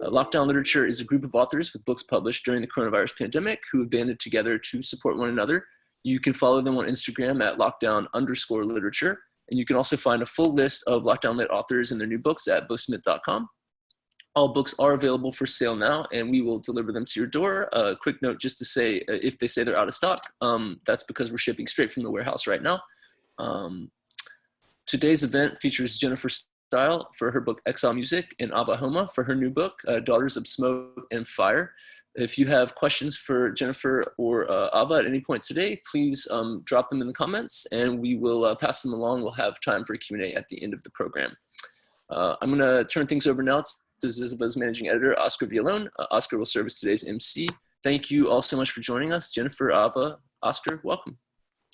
Lockdown Literature is a group of authors with books published during the coronavirus pandemic who have banded together to support one another. You can follow them on Instagram at lockdown_literature. And you can also find a full list of Lockdown Lit authors and their new books at Booksmith.com. All books are available for sale now, and we will deliver them to your door. A quick note just to say, if they say they're out of stock, that's because we're shipping straight from the warehouse right now. Today's event features Jennifer Steil for her book Exile Music and Ava Homa for her new book, Daughters of Smoke and Fire. If you have questions for Jennifer or Ava at any point today, please drop them in the comments and we will pass them along. We'll have time for a Q&A at the end of the program. I'm gonna turn things over now to Zizaba's managing editor, Oscar Villalone. Oscar will serve as today's MC. Thank you all so much for joining us. Jennifer, Ava, Oscar, welcome.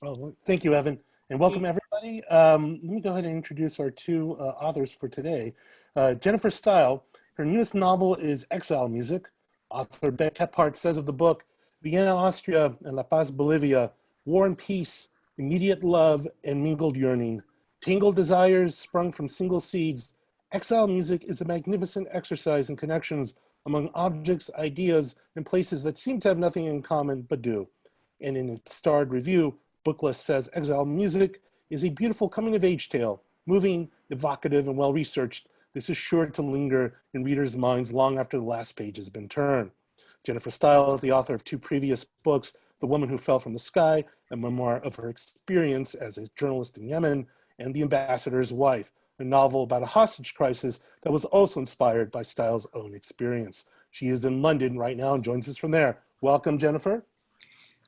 Oh, thank you, Evan, and welcome everybody. Let me go ahead and introduce our two authors for today. Jennifer Steil, her newest novel is Exile Music. Author Ben Kephart says of the book, Vienna, Austria, and La Paz, Bolivia, war and peace, immediate love, and mingled yearning. Tangled desires sprung from single seeds. Exile music is a magnificent exercise in connections among objects, ideas, and places that seem to have nothing in common but do. And in its starred review, Booklist says Exile music is a beautiful coming-of-age tale, moving, evocative, and well-researched. This is sure to linger in readers' minds long after the last page has been turned. Jennifer Steil is the author of two previous books, The Woman Who Fell from the Sky, a memoir of her experience as a journalist in Yemen, and The Ambassador's Wife, a novel about a hostage crisis that was also inspired by Steil's own experience. She is in London right now and joins us from there. Welcome, Jennifer.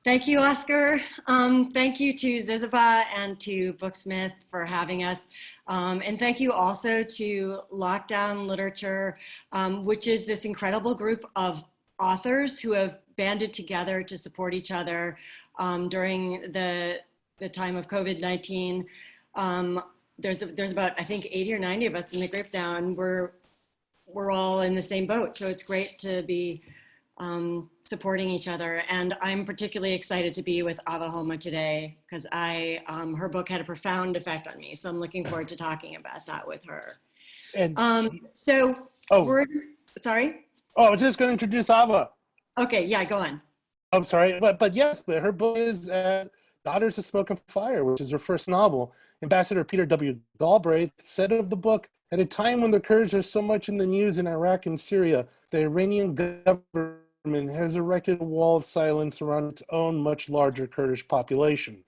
Thank you, Oscar. Thank you to Zizaba and to Booksmith for having us. And thank you also to Lockdown Literature, which is this incredible group of authors who have banded together to support each other during the time of COVID-19. There's about, I think, 80 or 90 of us in the group now, and we're all in the same boat. So it's great to be supporting each other. And I'm particularly excited to be with Ava Homa today because her book had a profound effect on me. So I'm looking forward to talking about that with her. And sorry? Oh, I was just going to introduce Ava. Okay, yeah, go on. I'm sorry, but yes, but her book is Daughters of Smoke and Fire, which is her first novel. Ambassador Peter W. Galbraith said of the book, at a time when the Kurds are so much in the news in Iraq and Syria, the Iranian government has erected a wall of silence around its own much larger Kurdish population.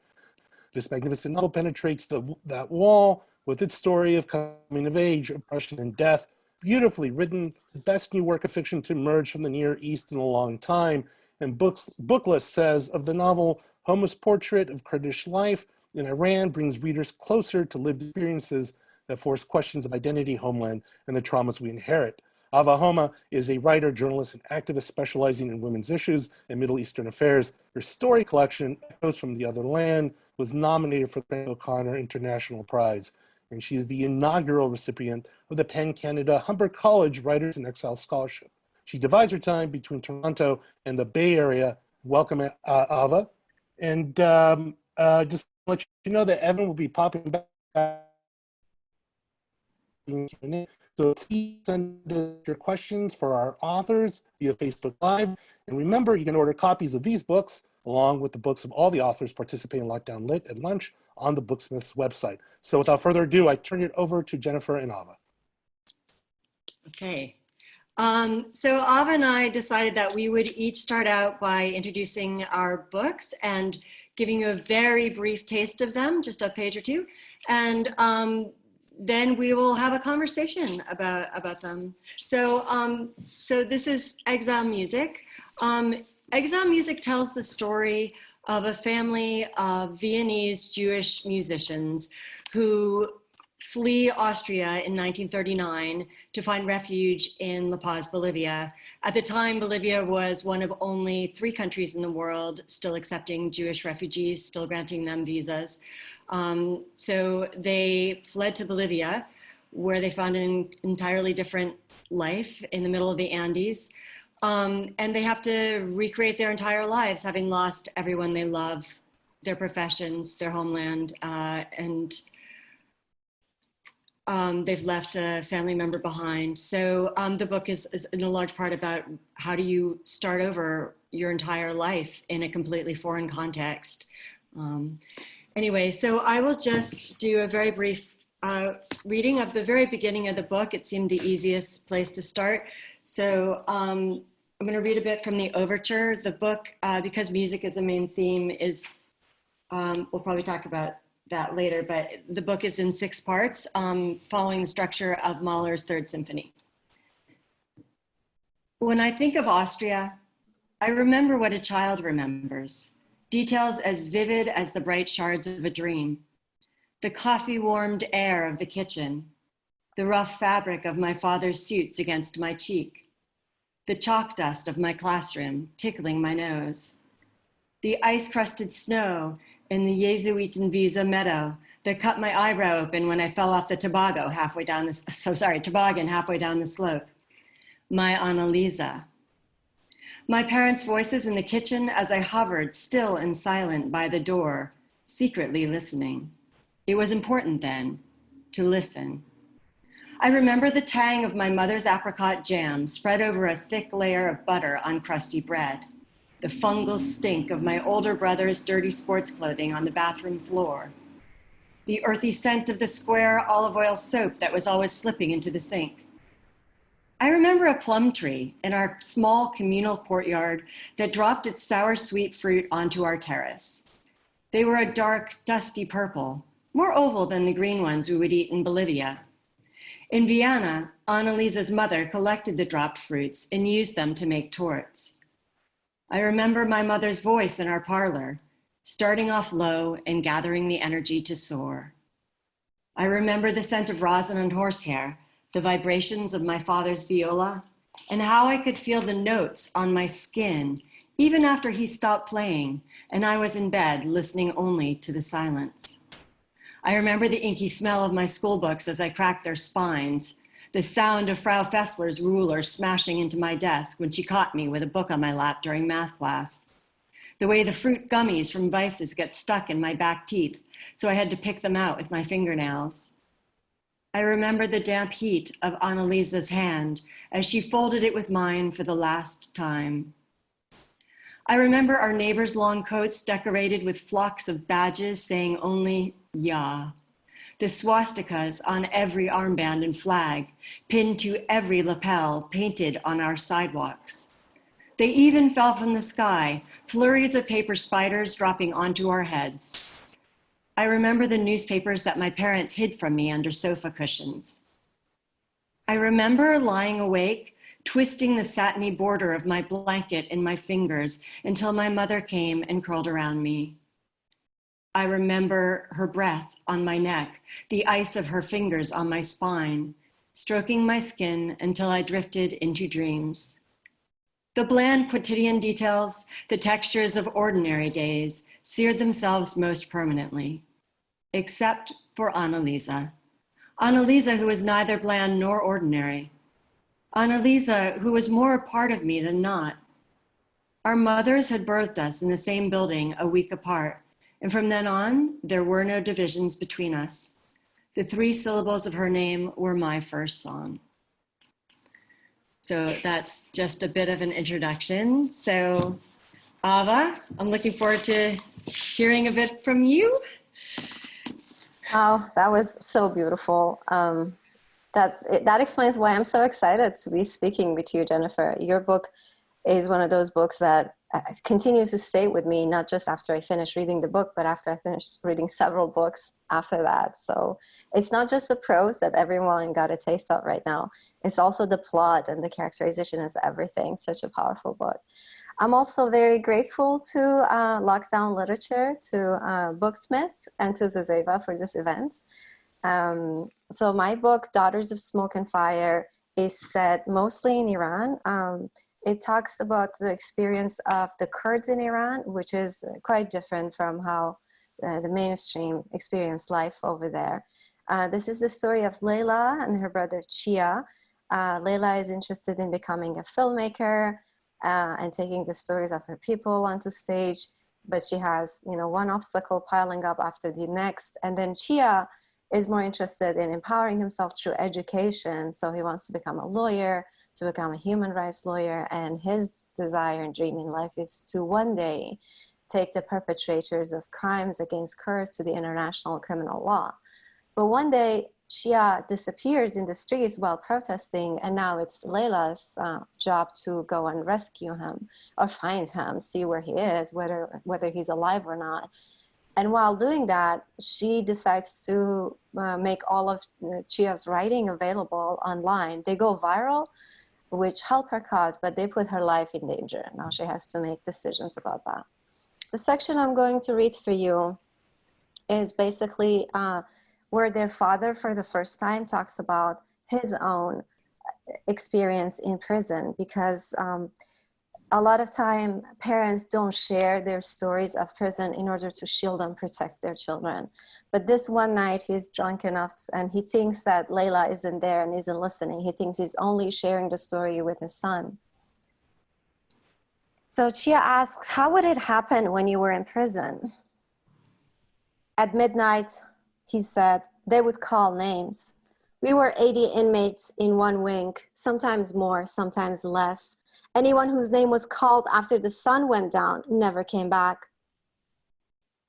This magnificent novel penetrates that wall with its story of coming of age, oppression, and death, beautifully written, the best new work of fiction to emerge from the Near East in a long time. And Booklist says of the novel, Homa's portrait of Kurdish life in Iran brings readers closer to lived experiences that force questions of identity, homeland, and the traumas we inherit. Ava Homa is a writer, journalist, and activist specializing in women's issues and Middle Eastern affairs. Her story collection, Echoes from the Other Land, was nominated for the Frank O'Connor International Prize. And she is the inaugural recipient of the Penn Canada Humber College Writers in Exile Scholarship. She divides her time between Toronto and the Bay Area. Welcome, Ava. And just let you know that Evan will be popping back. So please send your questions for our authors via Facebook Live. And remember, you can order copies of these books along with the books of all the authors participating in Lockdown Lit at lunch on the Booksmith's website. So without further ado, I turn it over to Jennifer and Ava. Okay. So Ava and I decided that we would each start out by introducing our books and giving you a very brief taste of them, just a page or two. And then we will have a conversation about them. So, so this is Exile Music. Exile Music tells the story of a family of Viennese Jewish musicians who flee Austria in 1939 to find refuge in La Paz, Bolivia. At the time, Bolivia was one of only 3 countries in the world still accepting Jewish refugees, still granting them visas. So they fled to Bolivia, where they found an entirely different life in the middle of the Andes. And they have to recreate their entire lives, having lost everyone they love, their professions, their homeland, and they've left a family member behind. So the book is in a large part about how do you start over your entire life in a completely foreign context. Anyway, so I will just do a very brief reading of the very beginning of the book. It seemed the easiest place to start. So I'm going to read a bit from the overture. The book, because music is a main theme, is, we'll probably talk about that later, but the book is in 6 parts, following the structure of Mahler's Third Symphony. When I think of Austria, I remember what a child remembers, details as vivid as the bright shards of a dream. The coffee-warmed air of the kitchen, the rough fabric of my father's suits against my cheek, the chalk dust of my classroom tickling my nose, the ice-crusted snow in the Jesuitenwiese meadow that cut my eyebrow open when I fell off the toboggan halfway down the slope. My Annalisa. My parents' voices in the kitchen as I hovered still and silent by the door, secretly listening. It was important then to listen. I remember the tang of my mother's apricot jam spread over a thick layer of butter on crusty bread, the fungal stink of my older brother's dirty sports clothing on the bathroom floor, the earthy scent of the square olive oil soap that was always slipping into the sink. I remember a plum tree in our small communal courtyard that dropped its sour sweet fruit onto our terrace. They were a dark, dusty purple, more oval than the green ones we would eat in Bolivia. In Vienna, Annalisa's mother collected the dropped fruits and used them to make torts. I remember my mother's voice in our parlor, starting off low and gathering the energy to soar. I remember the scent of rosin and horsehair, the vibrations of my father's viola, and how I could feel the notes on my skin even after he stopped playing and I was in bed listening only to the silence. I remember the inky smell of my school books as I cracked their spines, the sound of Frau Fessler's ruler smashing into my desk when she caught me with a book on my lap during math class, the way the fruit gummies from Vices get stuck in my back teeth, so I had to pick them out with my fingernails. I remember the damp heat of Annalisa's hand as she folded it with mine for the last time. I remember our neighbors' long coats decorated with flocks of badges saying only "Ja," the swastikas on every armband and flag, pinned to every lapel, painted on our sidewalks. They even fell from the sky, flurries of paper spiders dropping onto our heads. I remember the newspapers that my parents hid from me under sofa cushions. I remember lying awake, twisting the satiny border of my blanket in my fingers until my mother came and curled around me. I remember her breath on my neck, the ice of her fingers on my spine, stroking my skin until I drifted into dreams. The bland quotidian details, the textures of ordinary days, seared themselves most permanently, except for Annalisa. Annalisa, who was neither bland nor ordinary. Annalisa, who was more a part of me than not. Our mothers had birthed us in the same building a week apart, and from then on, there were no divisions between us. The 3 syllables of her name were my first song. So that's just a bit of an introduction. So Ava, I'm looking forward to hearing a bit from you. Oh, that was so beautiful. That explains why I'm so excited to be speaking with you, Jennifer. Your book is one of those books that continues to stay with me, not just after I finish reading the book, but after I finish reading several books after that. So it's not just the prose that everyone got a taste of right now. It's also the plot and the characterization is everything. Such a powerful book. I'm also very grateful to Lockdown Literature, to Booksmith, and to Zazeva for this event. So my book, Daughters of Smoke and Fire, is set mostly in Iran. It talks about the experience of the Kurds in Iran, which is quite different from how the mainstream experience life over there. This is the story of Layla and her brother Chia. Layla is interested in becoming a filmmaker and taking the stories of her people onto stage, but she has, one obstacle piling up after the next. And then Chia is more interested in empowering himself through education. So he wants to become a lawyer, to become a human rights lawyer. And his desire and dream in life is to one day take the perpetrators of crimes against Kurds to the international criminal law. But one day, Chia disappears in the streets while protesting, and now it's Layla's job to go and rescue him or find him, see where he is, whether he's alive or not. And while doing that, she decides to make all of Chia's writing available online. They go viral, which help her cause, but they put her life in danger. Now she has to make decisions about that. The section I'm going to read for you is basically where their father, for the first time, talks about his own experience in prison, because a lot of time parents don't share their stories of prison in order to shield and protect their children. But this one night he's drunk enough and he thinks that Layla isn't there and isn't listening. He thinks he's only sharing the story with his son. So Chia asks, how would it happen when you were in prison? At midnight, he said, they would call names. We were 80 inmates in one wing, sometimes more, sometimes less. Anyone whose name was called after the sun went down never came back.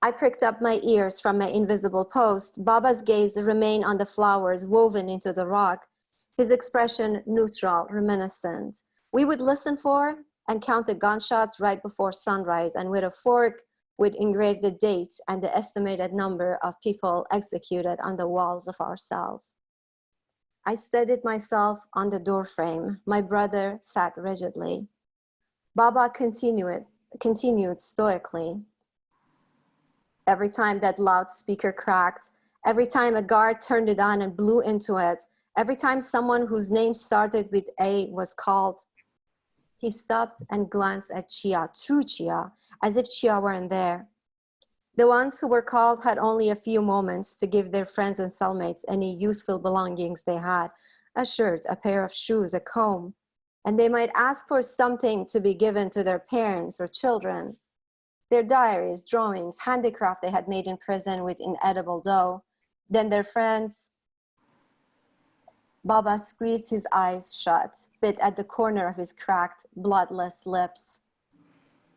I pricked up my ears from my invisible post. Baba's gaze remained on the flowers woven into the rock, his expression neutral, reminiscent. We would listen for and count the gunshots right before sunrise, and with a fork would engrave the date and the estimated number of people executed on the walls of our cells. I steadied myself on the doorframe. My brother sat rigidly. Baba continued stoically. Every time that loudspeaker cracked, every time a guard turned it on and blew into it, every time someone whose name started with A was called, he stopped and glanced at Chia, through Chia, as if Chia weren't there. The ones who were called had only a few moments to give their friends and cellmates any useful belongings they had, a shirt, a pair of shoes, a comb, and they might ask for something to be given to their parents or children. Their diaries, drawings, handicraft they had made in prison with inedible dough. Then their friends. Baba squeezed his eyes shut, bit at the corner of his cracked, bloodless lips.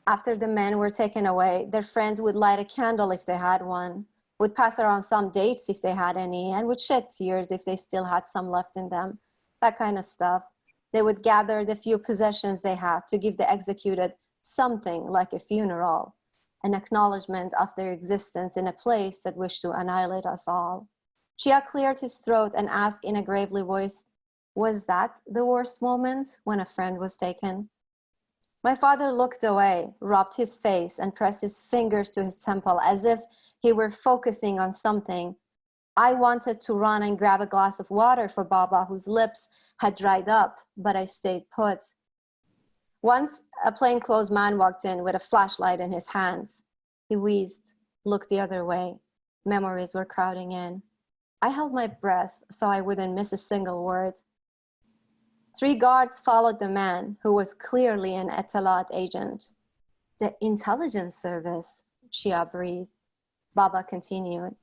After the men were taken away, their friends would light a candle if they had one, would pass around some dates if they had any, and would shed tears if they still had some left in them, that kind of stuff. They would gather the few possessions they had to give the executed something like a funeral, an acknowledgement of their existence in a place that wished to annihilate us all. Chia cleared his throat and asked in a gravely voice, was that the worst moment, when a friend was taken? My father looked away, rubbed his face, and pressed his fingers to his temple as if he were focusing on something. I wanted to run and grab a glass of water for Baba, whose lips had dried up, but I stayed put. Once a plainclothes man walked in with a flashlight in his hands. He wheezed, looked the other way. Memories were crowding in. I held my breath so I wouldn't miss a single word. 3 guards followed the man, who was clearly an Etalat agent. The intelligence service, Chia breathed. Baba continued.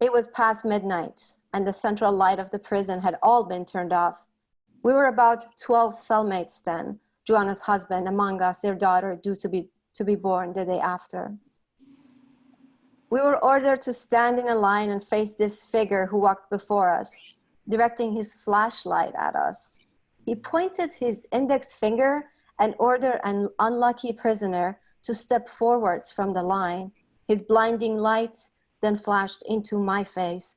It was past midnight, and the central light of the prison had all been turned off. We were about 12 cellmates then, Joanna's husband among us, their daughter due to be born the day after. We were ordered to stand in a line and face this figure who walked before us, directing his flashlight at us. He pointed his index finger and ordered an unlucky prisoner to step forwards from the line. His blinding light then flashed into my face.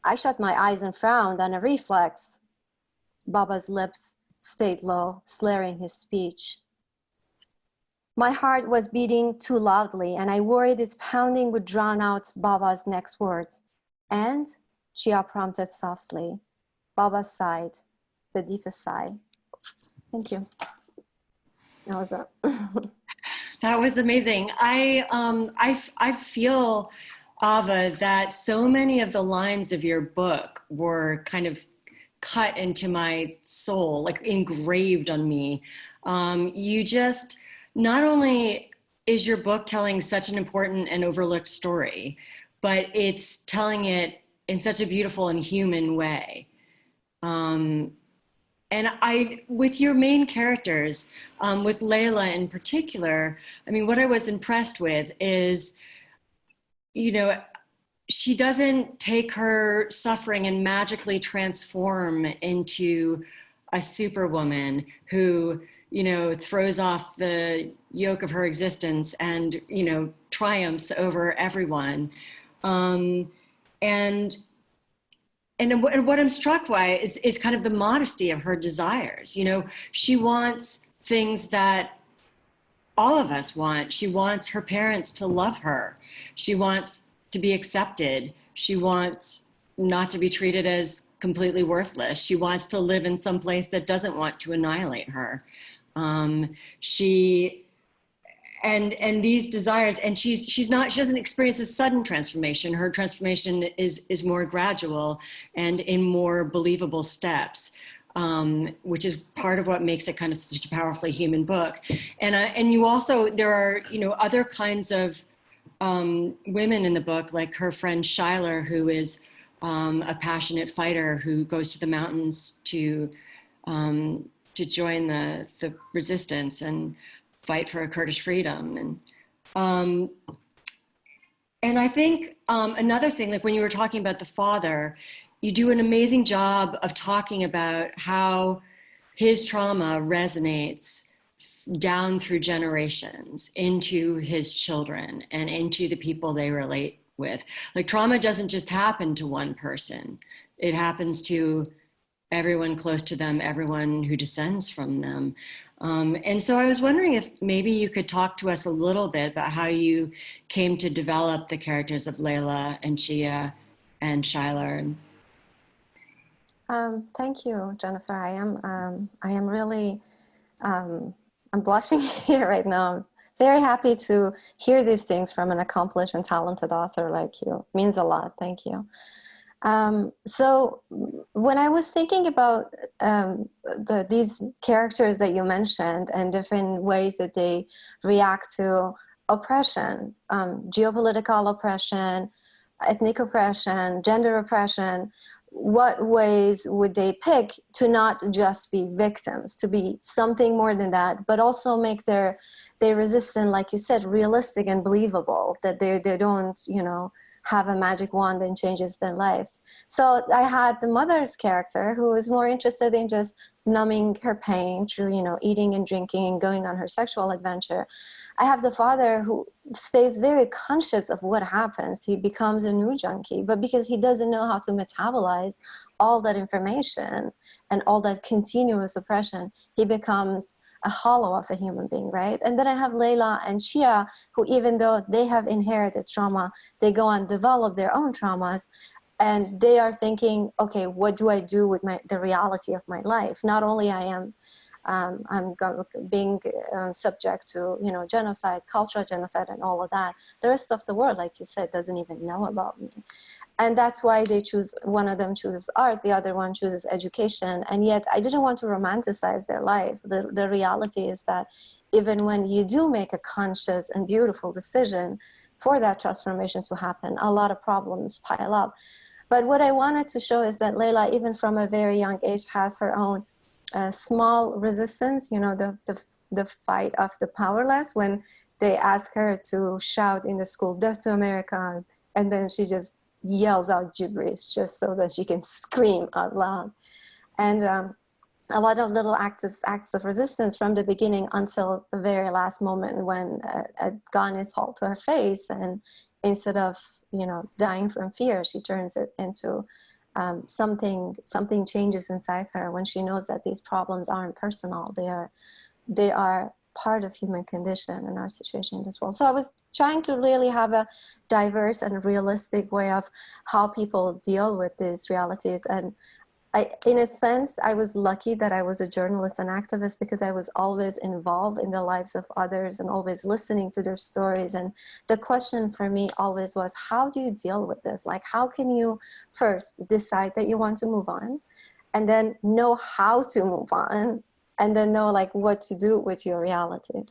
I shut my eyes and frowned on a reflex. Baba's lips stayed low, slurring his speech. My heart was beating too loudly, and I worried its pounding would drown out Baba's next words. And, Chia prompted softly. Baba sighed, the deepest sigh. Thank you. That was it. That was amazing. I feel, Ava, that so many of the lines of your book were kind of cut into my soul, like engraved on me. You just, not only is your book telling such an important and overlooked story, but it's telling it in such a beautiful and human way. And with your main characters, with Layla in particular, I mean, what I was impressed with is, you know, she doesn't take her suffering and magically transform into a superwoman who, you know, throws off the yoke of her existence and, you know, triumphs over everyone. And what I'm struck by is kind of the modesty of her desires. You know, she wants things that all of us want. She wants her parents to love her. She wants to be accepted. She wants not to be treated as completely worthless. She wants to live in some place that doesn't want to annihilate her. And these desires, and she doesn't experience a sudden transformation. Her transformation is more gradual and in more believable steps, which is part of what makes it kind of such a powerfully human book. And you also, there are, you know, other kinds of women in the book, like her friend Schuyler, who is a passionate fighter who goes to the mountains to join the resistance and fight for a Kurdish freedom. And I think another thing, like when you were talking about the father, you do an amazing job of talking about how his trauma resonates down through generations into his children and into the people they relate with. Like trauma doesn't just happen to one person. It happens to everyone close to them, everyone who descends from them. And so I was wondering if maybe you could talk to us a little bit about how you came to develop the characters of Layla and Shia and Schuyler. Thank you, Jennifer. I am really, I'm blushing here right now. I'm very happy to hear these things from an accomplished and talented author like you. It means a lot. Thank you. So when I was thinking about these characters that you mentioned and different ways that they react to oppression, geopolitical oppression, ethnic oppression, gender oppression, what ways would they pick to not just be victims, to be something more than that, but also make their resistance, like you said, realistic and believable, that they don't, you know, have a magic wand and changes their lives. So I had the mother's character who was more interested in just numbing her pain through, you know, eating and drinking and going on her sexual adventure. I have the father who stays very conscious of what happens. He becomes a new junkie, but because he doesn't know how to metabolize all that information and all that continuous oppression, he becomes a hollow of a human being, right? And then I have Layla and Shia, who even though they have inherited trauma, they go and develop their own traumas, and they are thinking, okay, what do I do with the reality of my life? Not only I'm being subject to, you know, genocide, cultural genocide, and all of that. The rest of the world, like you said, doesn't even know about me. And that's why they choose, one of them chooses art, the other one chooses education. And yet I didn't want to romanticize their life. The reality is that even when you do make a conscious and beautiful decision for that transformation to happen, a lot of problems pile up. But what I wanted to show is that Layla, even from a very young age, has her own small resistance, you know, the fight of the powerless, when they ask her to shout in the school, "Death to America," and then she just yells out gibberish just so that she can scream out loud. And a lot of little acts of resistance from the beginning until the very last moment when a gun is hauled to her face, and instead of, you know, dying from fear, she turns it into something changes inside her when she knows that these problems aren't personal. They are part of human condition and our situation in this world. So I was trying to really have a diverse and realistic way of how people deal with these realities. And in a sense, I was lucky that I was a journalist and activist, because I was always involved in the lives of others and always listening to their stories. And the question for me always was, how do you deal with this? Like, how can you first decide that you want to move on, and then know how to move on, and then know like what to do with your reality?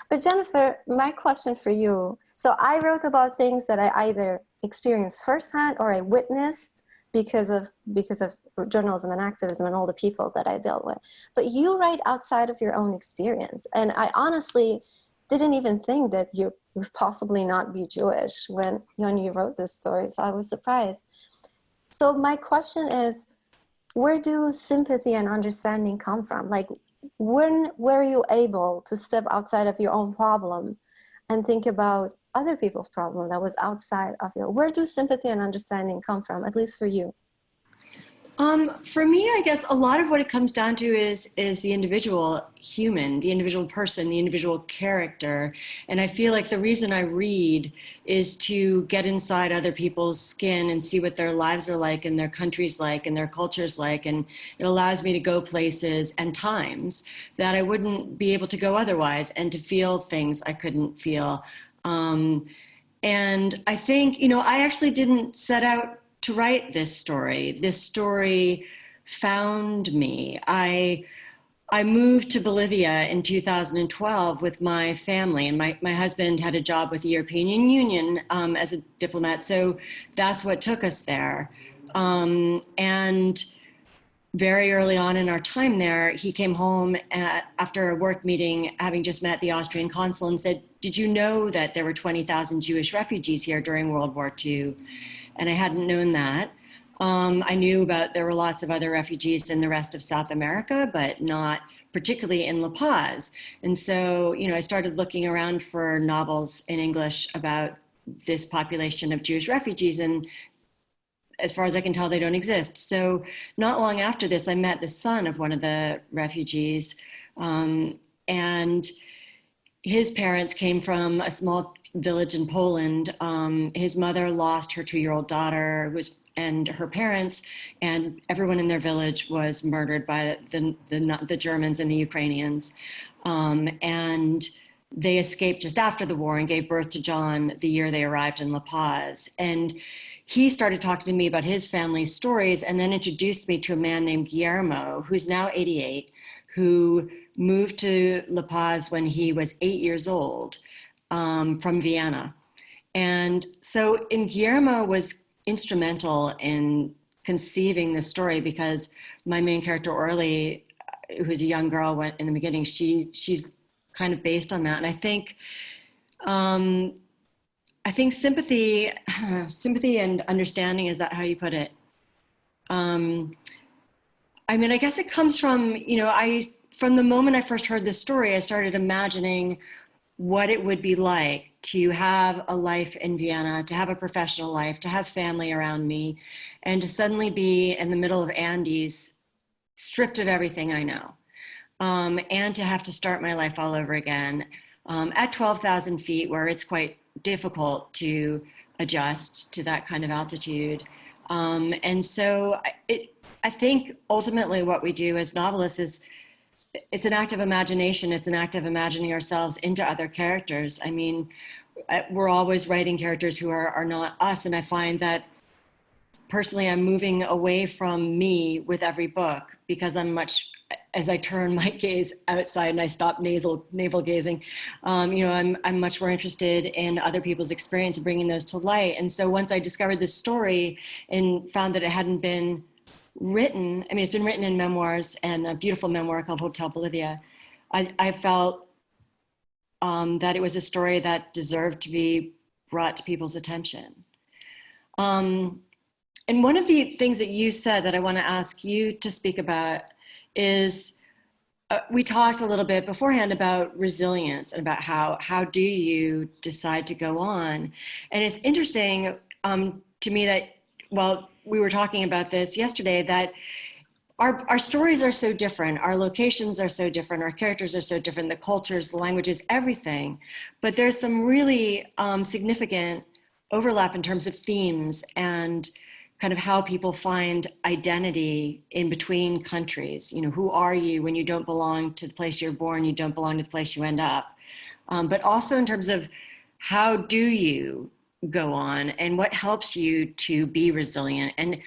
But Jennifer, my question for you, So I wrote about things that I either experienced firsthand or I witnessed because of journalism and activism and all the people that I dealt with. But you write outside of your own experience. And I honestly didn't even think that you would possibly not be Jewish when you wrote this story. So I was surprised. So my question is, where do sympathy and understanding come from? Like, when were you able to step outside of your own problem and think about other people's problem that was outside of your, where do sympathy and understanding come from, at least for you? For me, I guess a lot of what it comes down to is the individual human, the individual person, the individual character. And I feel like the reason I read is to get inside other people's skin and see what their lives are like and their countries like and their cultures like. And it allows me to go places and times that I wouldn't be able to go otherwise, and to feel things I couldn't feel. And I think, I actually didn't set out to write this story. This story found me. I moved to Bolivia in 2012 with my family, and my husband had a job with the European Union as a diplomat, so that's what took us there. And very early on in our time there, he came home after a work meeting, having just met the Austrian consul, and said, "Did you know that there were 20,000 Jewish refugees here during World War II?" And I hadn't known that. I knew there were lots of other refugees in the rest of South America, but not particularly in La Paz. And so, I started looking around for novels in English about this population of Jewish refugees, and as far as I can tell, they don't exist. So not long after this, I met the son of one of the refugees, and his parents came from a small village in Poland. His mother lost her 2-year-old daughter, and her parents, and everyone in their village was murdered by the Germans and the Ukrainians. And they escaped just after the war and gave birth to John the year they arrived in La Paz. And he started talking to me about his family's stories, and then introduced me to a man named Guillermo, who's now 88, who moved to La Paz when he was 8 years old, from Vienna. And so Guillermo was instrumental in conceiving this story, because my main character, Orly, who's a young girl in the beginning, she's kind of based on that. And I think sympathy and understanding, is that how you put it? I guess it comes from, from the moment I first heard this story, I started imagining what it would be like to have a life in Vienna, to have a professional life, to have family around me, and to suddenly be in the middle of Andes, stripped of everything I know, and to have to start my life all over again at 12,000 feet, where it's quite difficult to adjust to that kind of altitude. And so I think ultimately what we do as novelists is, it's an act of imagination. It's an act of imagining ourselves into other characters. I mean, we're always writing characters who are not us. And I find that personally, I'm moving away from me with every book, because as I turn my gaze outside and I stop navel gazing, I'm much more interested in other people's experience and bringing those to light. And so once I discovered this story and found that it hadn't been written, it's been written in memoirs, and a beautiful memoir called Hotel Bolivia, I felt that it was a story that deserved to be brought to people's attention. And one of the things that you said that I want to ask you to speak about is, we talked a little bit beforehand about resilience and about how do you decide to go on. And it's interesting to me that, we were talking about this yesterday, that our stories are so different, our locations are so different, our characters are so different, the cultures, the languages, everything. But there's some really significant overlap in terms of themes and kind of how people find identity in between countries. Who are you when you don't belong to the place you're born, you don't belong to the place you end up. But also in terms of, how do you go on, and what helps you to be resilient, and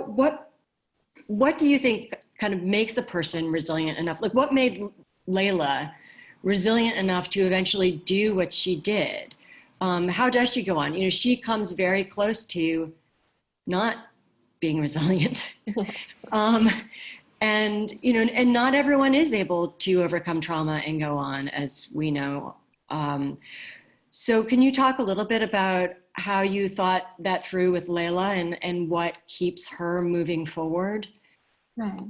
what do you think kind of makes a person resilient enough? Like, what made Layla resilient enough to eventually do what she did? how does she go on? You know, she comes very close to not being resilient. And, you know, and not everyone is able to overcome trauma and go on, as we know. So can you talk a little bit about how you thought that through with Layla and what keeps her moving forward? Right.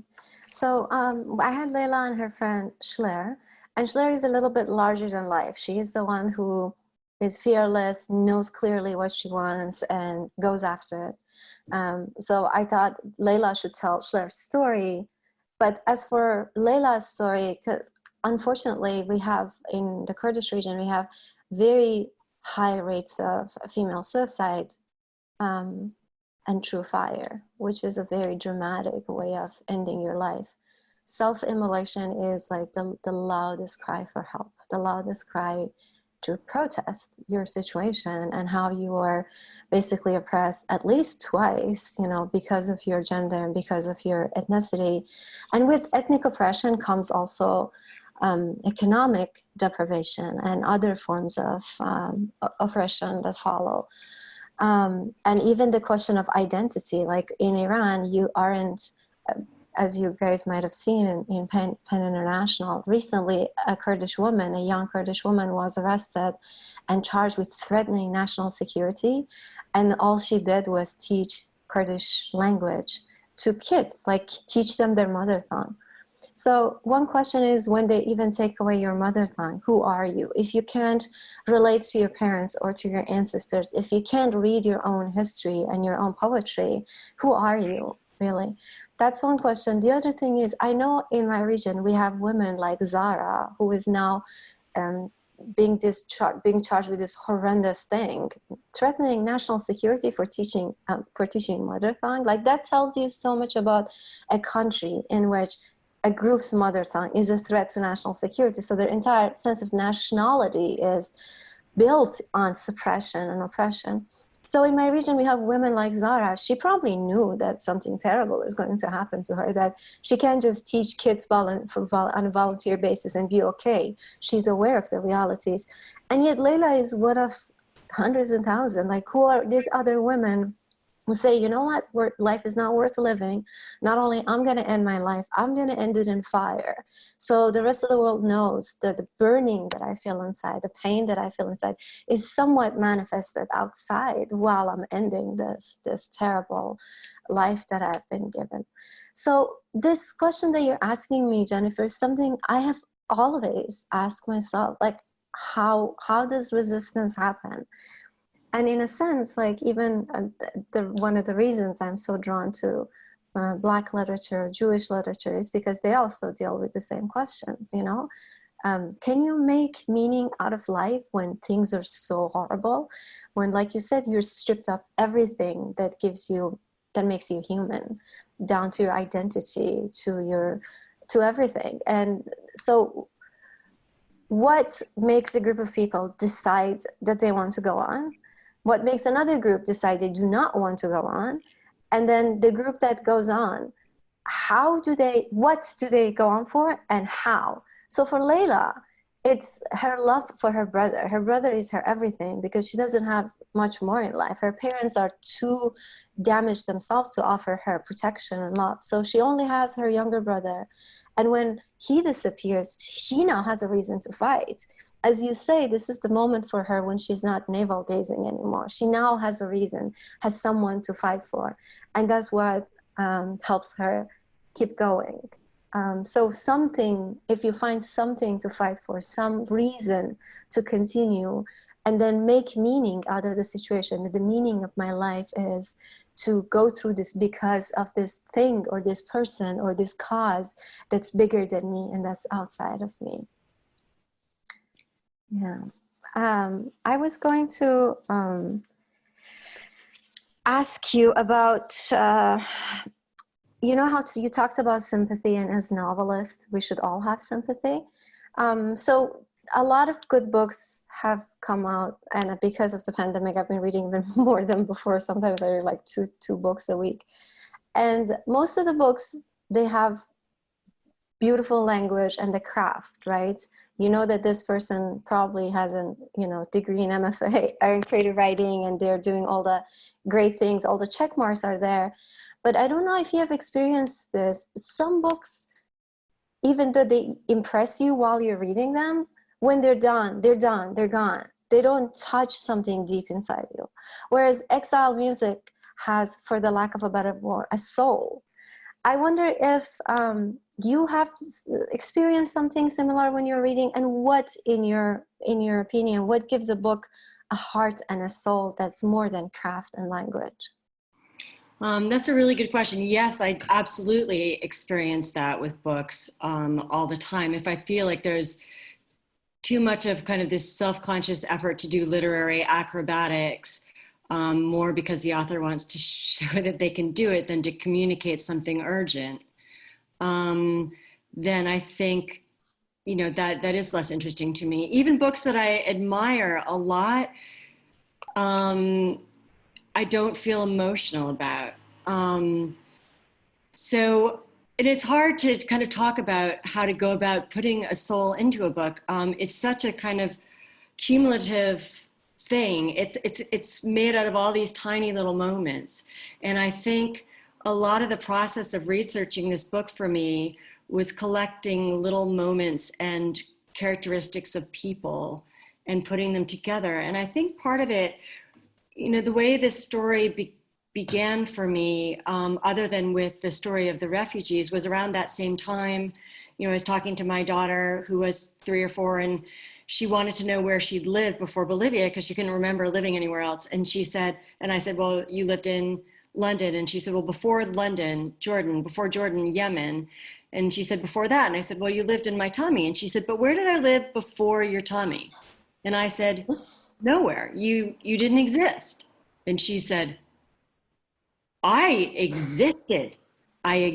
So I had Layla and her friend Schler, and Schler is a little bit larger than life. She is the one who is fearless, knows clearly what she wants, and goes after it. So I thought Layla should tell Schler's story. But as for Layla's story, because unfortunately we have in the Kurdish region, we have very high rates of female suicide and through fire, which is a very dramatic way of ending your life. Self-immolation is like the loudest cry for help, the loudest cry to protest your situation and how you are basically oppressed at least twice, you know, because of your gender and because of your ethnicity. And with ethnic oppression comes also economic deprivation and other forms of oppression that follow. And even the question of identity, like in Iran, you aren't, as you guys might have seen in Penn International, recently a Kurdish woman, a young Kurdish woman was arrested and charged with threatening national security. And all she did was teach Kurdish language to kids, like teach them their mother tongue. So one question is, when they even take away your mother tongue, who are you? If you can't relate to your parents or to your ancestors, if you can't read your own history and your own poetry, who are you, really? That's one question. The other thing is, I know in my region we have women like Zara, who is now being charged with this horrendous thing, threatening national security for teaching mother tongue. Like, that tells you so much about a country in which a group's mother tongue is a threat to national security. So their entire sense of nationality is built on suppression and oppression. So in my region, we have women like Zara. She probably knew that something terrible is going to happen to her, that she can't just teach kids on a volunteer basis and be okay. She's aware of the realities. And yet Layla is one of hundreds and thousands. Like, who are these other women who say, you know what, life is not worth living. Not only I'm going to end my life, I'm going to end it in fire. So the rest of the world knows that the burning that I feel inside, the pain that I feel inside, is somewhat manifested outside while I'm ending this terrible life that I've been given. So this question that you're asking me, Jennifer, is something I have always asked myself, like, how does resistance happen? And in a sense, like, even one of the reasons I'm so drawn to Black literature, Jewish literature, is because they also deal with the same questions, you know? Can you make meaning out of life when things are so horrible? When, like you said, you're stripped of everything that makes you human, down to your identity, to everything. And so what makes a group of people decide that they want to go on? What makes another group decide they do not want to go on? And then the group that goes on, what do they go on for, and how? So for Layla, it's her love for her brother. Her brother is her everything, because she doesn't have much more in life. Her parents are too damaged themselves to offer her protection and love. So she only has her younger brother. And when he disappears, she now has a reason to fight. As you say, this is the moment for her when she's not navel gazing anymore. She now has a reason, has someone to fight for. And that's what helps her keep going. So if you find something to fight for, some reason to continue, and then make meaning out of the situation. The meaning of my life is to go through this because of this thing or this person or this cause that's bigger than me and that's outside of me. Yeah. I was going to ask you about, you know how you talked about sympathy, and as novelists, we should all have sympathy. So a lot of good books have come out, and because of the pandemic, I've been reading even more than before. Sometimes I read like two books a week. And most of the books, they have beautiful language and the craft, right? You know that this person probably has an, degree in MFA or in creative writing, and they're doing all the great things, all the check marks are there. But I don't know if you have experienced this. Some books, even though they impress you while you're reading them, when they're done, they're gone. They don't touch something deep inside you. Whereas Exile music has, for the lack of a better word, a soul. I wonder if you have experienced something similar when you're reading, and what, in your opinion, what gives a book a heart and a soul that's more than craft and language? That's a really good question. Yes, I absolutely experience that with books all the time. If I feel like there's too much of kind of this self-conscious effort to do literary acrobatics, more because the author wants to show that they can do it than to communicate something urgent, then I think, that is less interesting to me. Even books that I admire a lot, I don't feel emotional about. So it is hard to kind of talk about how to go about putting a soul into a book. It's such a kind of cumulative thing. It's made out of all these tiny little moments. And I think a lot of the process of researching this book for me was collecting little moments and characteristics of people and putting them together. And I think part of it, the way this story began for me, other than with the story of the refugees, was around that same time. I was talking to my daughter, who was 3 or 4, and she wanted to know where she'd lived before Bolivia because she couldn't remember living anywhere else. And she said, and I said, well, you lived in London. And she said, well, before London, Jordan, before Jordan, Yemen. And she said, before that. And I said, well, you lived in my tummy. And she said, but where did I live before your tummy? And I said, nowhere. You didn't exist. And she said, I existed. I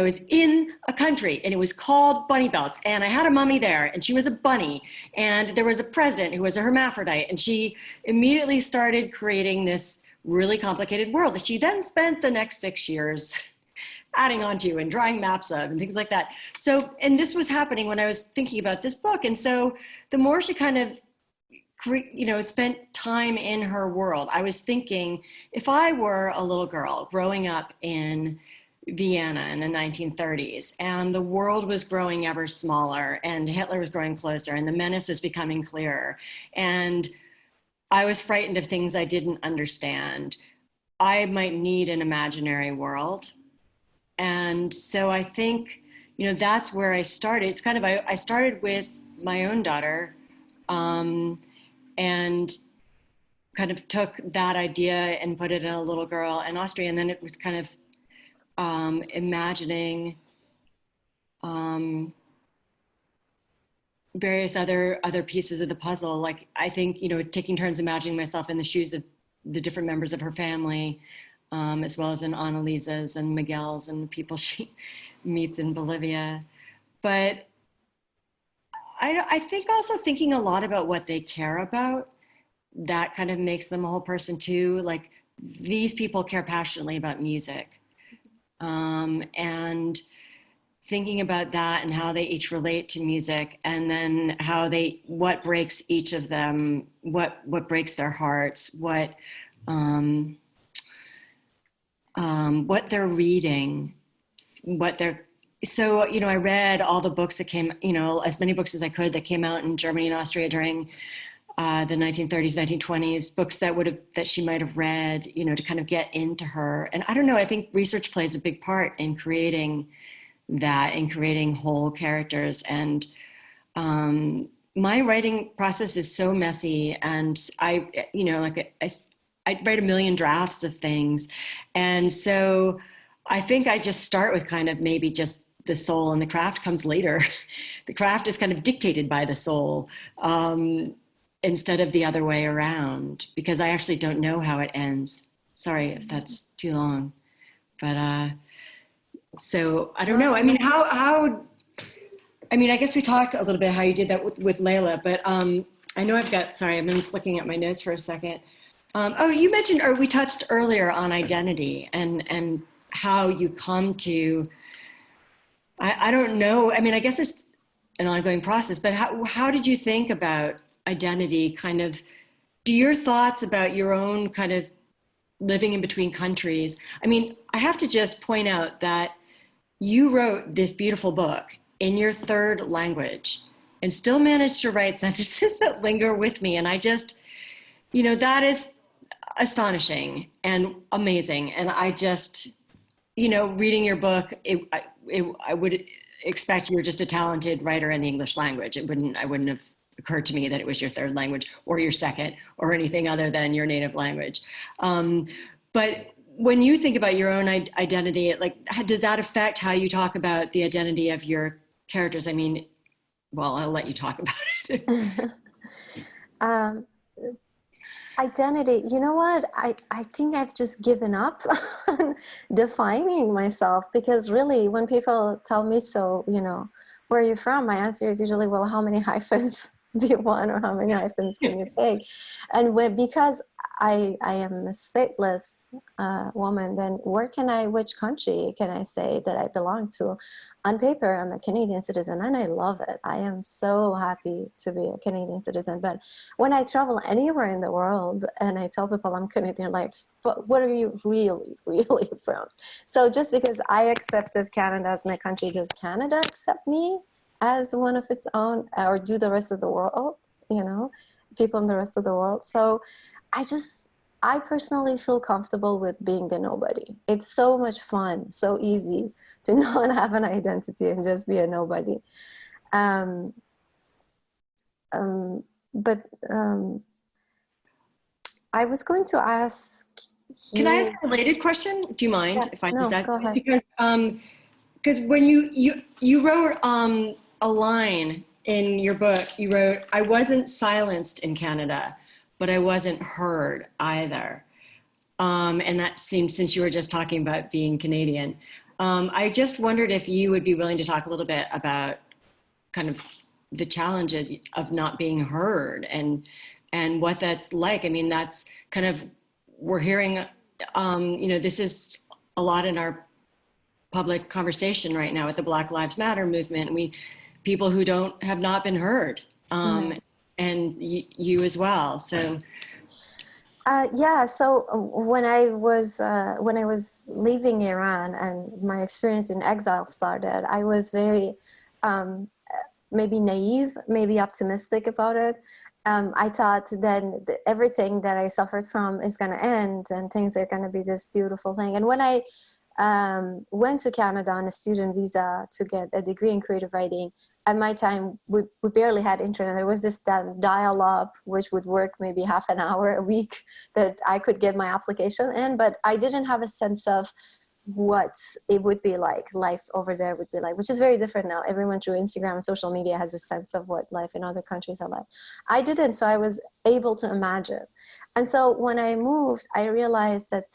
was in a country, and it was called Bunny Belts, and I had a mummy there, and she was a bunny, and there was a president who was a hermaphrodite, and she immediately started creating this really complicated world that she then spent the next 6 years adding on to and drawing maps of and things like that. So, and this was happening when I was thinking about this book. And so the more she kind of spent time in her world, I was thinking, if I were a little girl growing up in Vienna in the 1930s, and the world was growing ever smaller, and Hitler was growing closer, and the menace was becoming clearer, and I was frightened of things I didn't understand, I might need an imaginary world. And so I think, that's where I started. It's kind of, I started with my own daughter, and kind of took that idea and put it in a little girl in Austria. And then it was kind of imagining various other pieces of the puzzle. Like, I think, taking turns imagining myself in the shoes of the different members of her family, as well as in Annalisa's and Miguel's and the people she meets in Bolivia. But I think also thinking a lot about what they care about, that kind of makes them a whole person too. Like, these people care passionately about music. And thinking about that and how they each relate to music, and then what breaks each of them, what breaks their hearts, what they're reading, so, I read all the books that came, as many books as I could that came out in Germany and Austria during the 1930s, 1920s, books that she might have read, to kind of get into her. And I don't know, I think research plays a big part in creating that, in creating whole characters. And my writing process is so messy, and I write a million drafts of things. And so I think I just start with kind of maybe just the soul, and the craft comes later. The craft is kind of dictated by the soul, instead of the other way around, because I actually don't know how it ends. Sorry if that's too long, but so I don't know. I mean, I guess we talked a little bit how you did that with Layla, but I know sorry, I'm just looking at my notes for a second. You mentioned, or we touched earlier on identity and how you come to I don't know. I mean, I guess it's an ongoing process, but how did you think about identity? Kind of, do your thoughts about your own kind of living in between countries? I mean, I have to just point out that you wrote this beautiful book in your third language and still managed to write sentences that linger with me. And I just, you know, that is astonishing and amazing. And I just, you know, reading your book, I would expect you were just a talented writer in the English language. I wouldn't have occurred to me that it was your third language or your second or anything other than your native language. But when you think about your own identity, like, does that affect how you talk about the identity of your characters? I mean, well, I'll let you talk about it. Identity, you know what? I think I've just given up on defining myself, because really when people tell me, so, you know, where are you from? My answer is usually, well, how many hyphens do you want, or how many hyphens can you take? And because I am a stateless woman, then which country can I say that I belong to? On paper, I'm a Canadian citizen, and I love it. I am so happy to be a Canadian citizen. But when I travel anywhere in the world and I tell people I'm Canadian, like, but what are you really, really from? So just because I accepted Canada as my country, does Canada accept me as one of its own, or do the rest of the world, you know, people in the rest of the world? So I personally feel comfortable with being a nobody. It's so much fun, so easy to not have an identity and just be a nobody. But I was going to ask you... Can I ask a related question? Do you mind if I just ask? Go ahead. Because when you wrote a line in your book, you wrote, "I wasn't silenced in Canada, but I wasn't heard either." And that seems, since you were just talking about being Canadian, I just wondered if you would be willing to talk a little bit about kind of the challenges of not being heard and what that's like. I mean, that's kind of, we're hearing, you know, this is a lot in our public conversation right now with the Black Lives Matter movement. People who have not been heard, and you as well. So. Yeah, so when I was leaving Iran and my experience in exile started, I was very maybe naive, maybe optimistic about it. I thought then everything that I suffered from is going to end and things are going to be this beautiful thing. And when I went to Canada on a student visa to get a degree in creative writing, at my time, we barely had internet. There was this dial-up, which would work maybe half an hour a week that I could get my application in, but I didn't have a sense of what it would be like, life over there would be like, which is very different now. Everyone through Instagram and social media has a sense of what life in other countries are like. I didn't, so I was able to imagine. And so when I moved, I realized that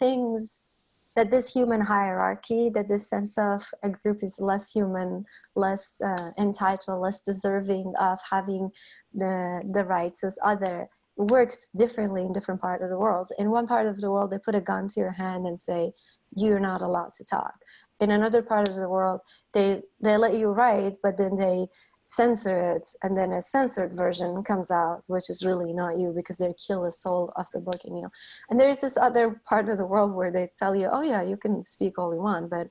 this human hierarchy, that this sense of a group is less human, less entitled, less deserving of having the rights as other, works differently in different parts of the world. In one part of the world, they put a gun to your hand and say, you're not allowed to talk. In another part of the world, they let you write, but then they censor it, and then a censored version comes out, which is really not you, because they kill the soul of the book in you. And there's this other part of the world where they tell you, oh yeah, you can speak all you want, but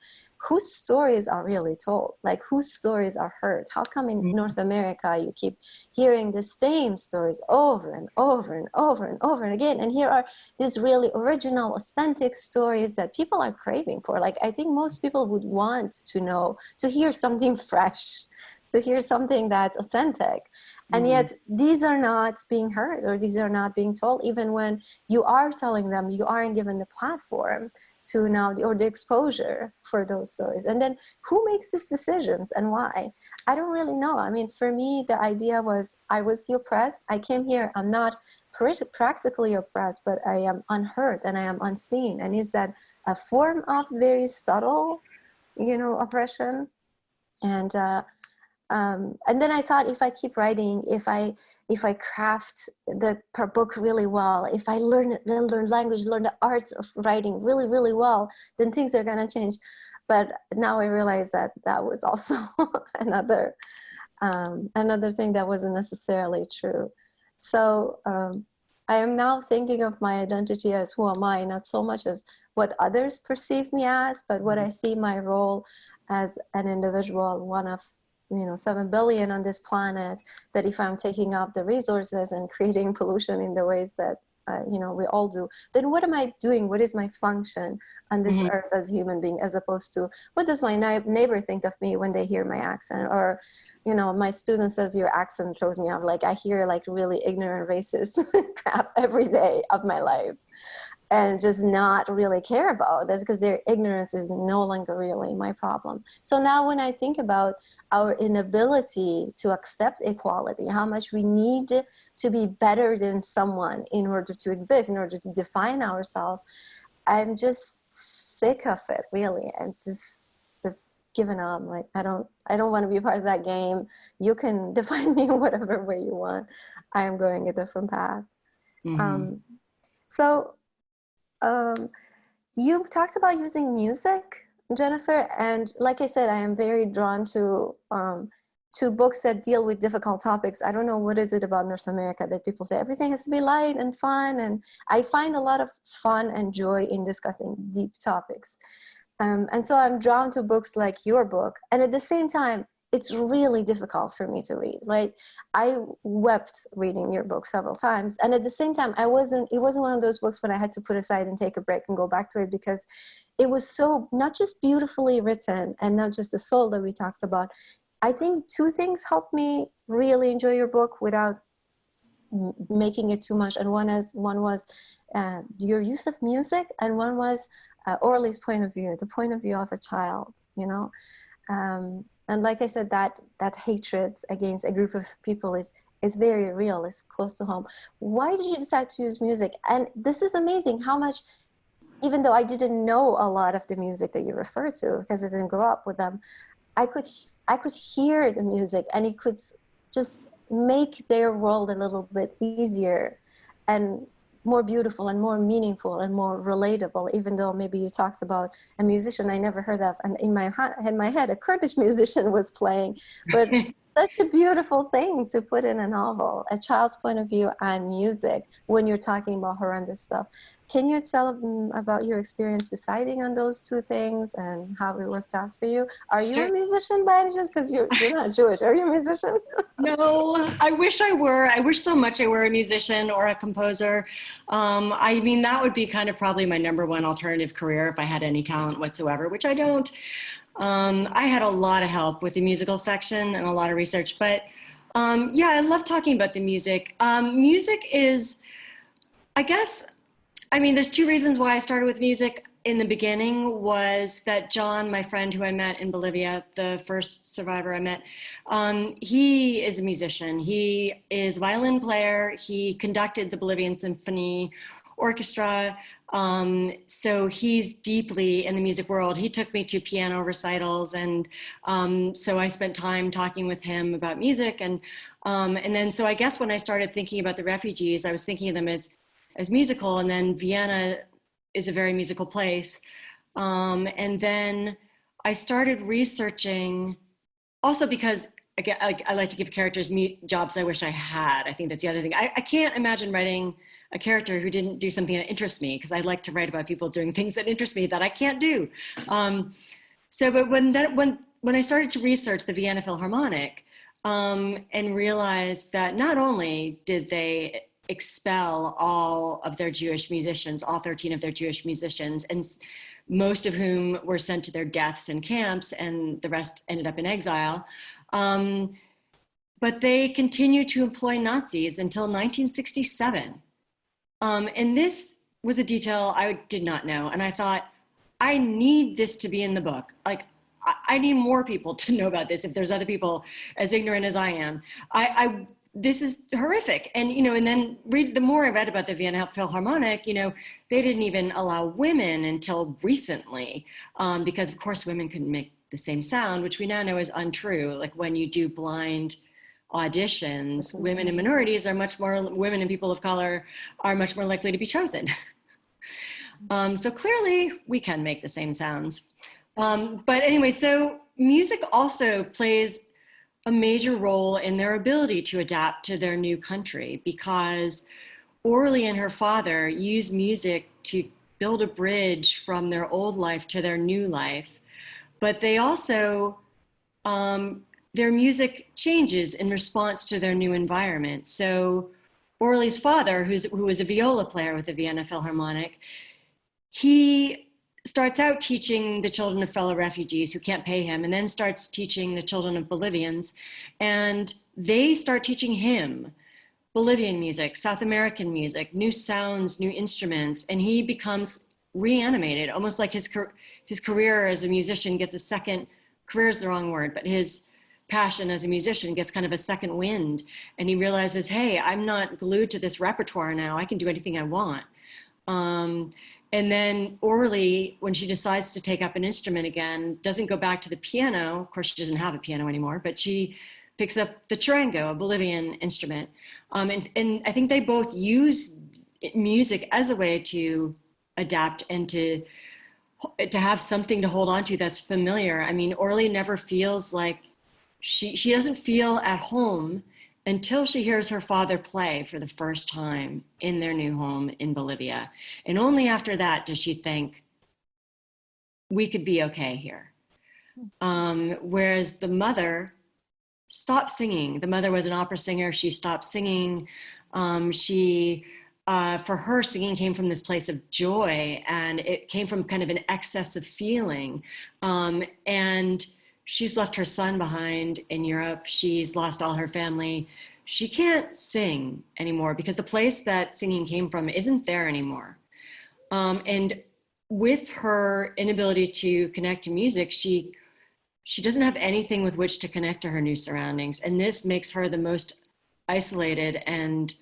whose stories are really told? Like, whose stories are heard? How come in North America you keep hearing the same stories over and over and over and over and again? And here are these really original, authentic stories that people are craving for. Like, I think most people would want to hear something fresh, to hear something that's authentic. And yet these are not being heard, or these are not being told. Even when you are telling them, you aren't given the platform to now, or the exposure for those stories. And then who makes these decisions and why? I don't really know. I mean, for me, the idea was, I was the oppressed. I came here, I'm not practically oppressed, but I am unheard and I am unseen. And is that a form of very subtle, you know, oppression? And then I thought, if I keep writing, if I craft the book really well, if I learn language, learn the art of writing really, really well, then things are gonna change. But now I realize that that was also another thing that wasn't necessarily true. So I am now thinking of my identity as who am I, not so much as what others perceive me as, but what I see my role as an individual, one of 7 billion on this planet, that if I'm taking up the resources and creating pollution in the ways that we all do, then what am I doing? What is my function on this earth as a human being, as opposed to what does my neighbor think of me when they hear my accent? Or my student says your accent throws me off. Like I hear like really ignorant racist crap every day of my life, and just not really care about this because their ignorance is no longer really my problem. So now when I think about our inability to accept equality, how much we need to be better than someone in order to exist, in order to define ourselves, I'm just sick of it, really. I'm just given up. Like I don't want to be a part of that game. You can define me in whatever way you want. I am going a different path. You talked about using music, Jennifer, and like I said, I am very drawn to books that deal with difficult topics. I don't know what is it about North America that people say everything has to be light and fun, and I find a lot of fun and joy in discussing deep topics. And so I'm drawn to books like your book, and at the same time, it's really difficult for me to read. Like I wept reading your book several times. And at the same time, it wasn't one of those books when I had to put aside and take a break and go back to it, because it was so not just beautifully written and not just the soul that we talked about. I think 2 things helped me really enjoy your book without making it too much. And one was your use of music, and one was Orly's point of view, the point of view of a child, and like I said, that hatred against a group of people is very real, is close to home. Why did you decide to use music? And this is amazing how much, even though I didn't know a lot of the music that you refer to, because I didn't grow up with them, I could hear the music, and it could just make their world a little bit easier and more beautiful and more meaningful and more relatable, even though maybe you talked about a musician I never heard of, and in my head a Kurdish musician was playing, but such a beautiful thing to put in a novel, a child's point of view and music when you're talking about horrendous stuff. Can you tell them about your experience deciding on those 2 things and how it worked out for you? Are you a musician by any chance? Because you're not Jewish. Are you a musician? No, I wish I were. I wish so much I were a musician or a composer. I mean, that would be kind of probably my #1 alternative career if I had any talent whatsoever, which I don't. I had a lot of help with the musical section and a lot of research, but yeah, I love talking about the music. Music is, I guess, I mean, there's 2 reasons why I started with music. In the beginning was that John, my friend who I met in Bolivia, the first survivor I met, he is a musician. He is a violin player. He conducted the Bolivian Symphony Orchestra. So he's deeply in the music world. He took me to piano recitals, and so I spent time talking with him about music. And then, so I guess when I started thinking about the refugees, I was thinking of them as musical, and then Vienna is a very musical place. And then I started researching, also because again, I like to give characters jobs I wish I had. I think that's the other thing. I can't imagine writing a character who didn't do something that interests me, because I like to write about people doing things that interest me that I can't do. But when I started to research the Vienna Philharmonic and realized that not only did they expel all of their Jewish musicians, all 13 of their Jewish musicians, and most of whom were sent to their deaths in camps, and the rest ended up in exile. But they continued to employ Nazis until 1967. And this was a detail I did not know. And I thought, I need this to be in the book. Like, I need more people to know about this if there's other people as ignorant as I am. This is horrific. And, and then the more I read about the Vienna Philharmonic, they didn't even allow women until recently, because of course women couldn't make the same sound, which we now know is untrue. Like when you do blind auditions, women and minorities are women and people of color are much more likely to be chosen. So clearly we can make the same sounds. But anyway, so music also plays a major role in their ability to adapt to their new country, because Orly and her father used music to build a bridge from their old life to their new life. But they also, their music changes in response to their new environment. So Orly's father, who was a viola player with the Vienna Philharmonic, he starts out teaching the children of fellow refugees who can't pay him, and then starts teaching the children of Bolivians. And they start teaching him Bolivian music, South American music, new sounds, new instruments, and he becomes reanimated, almost like his career as a musician gets a second, career is the wrong word, but his passion as a musician gets kind of a second wind, and he realizes, hey, I'm not glued to this repertoire now, I can do anything I want. And then Orly, when she decides to take up an instrument again, doesn't go back to the piano. Of course, she doesn't have a piano anymore, but she picks up the charango, a Bolivian instrument. And I think they both use music as a way to adapt and to have something to hold on to that's familiar. I mean, Orly never feels like, she doesn't feel at home until she hears her father play for the first time in their new home in Bolivia. And only after that does she think, we could be okay here. Whereas the mother stopped singing. The mother was an opera singer. She stopped singing. For her, singing came from this place of joy, and it came from kind of an excess of feeling. And she's left her son behind in Europe. She's lost all her family. She can't sing anymore because the place that singing came from isn't there anymore. And with her inability to connect to music, she doesn't have anything with which to connect to her new surroundings. And this makes her the most isolated and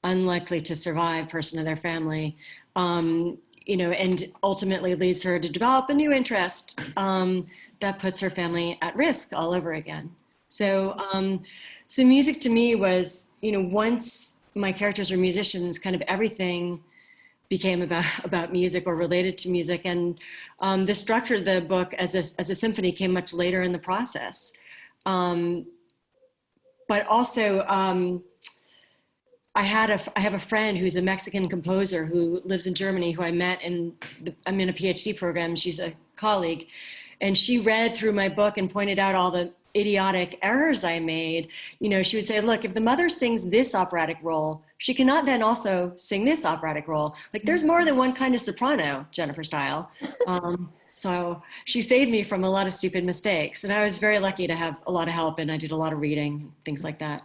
unlikely to survive person of their family, you know, and ultimately leads her to develop a new interest that puts her family at risk all over again. So, so music to me was, you know, once my characters are musicians, kind of everything became about music or related to music. And the structure of the book as a symphony came much later in the process. But also, I have a friend who's a Mexican composer who lives in Germany, who I met I'm in a PhD program. She's a colleague, and she read through my book and pointed out all the idiotic errors I made. You know, she would say, look, if the mother sings this operatic role, she cannot then also sing this operatic role. Like, there's more than one kind of soprano, Jennifer Steil. So she saved me from a lot of stupid mistakes. And I was very lucky to have a lot of help, and I did a lot of reading, things like that.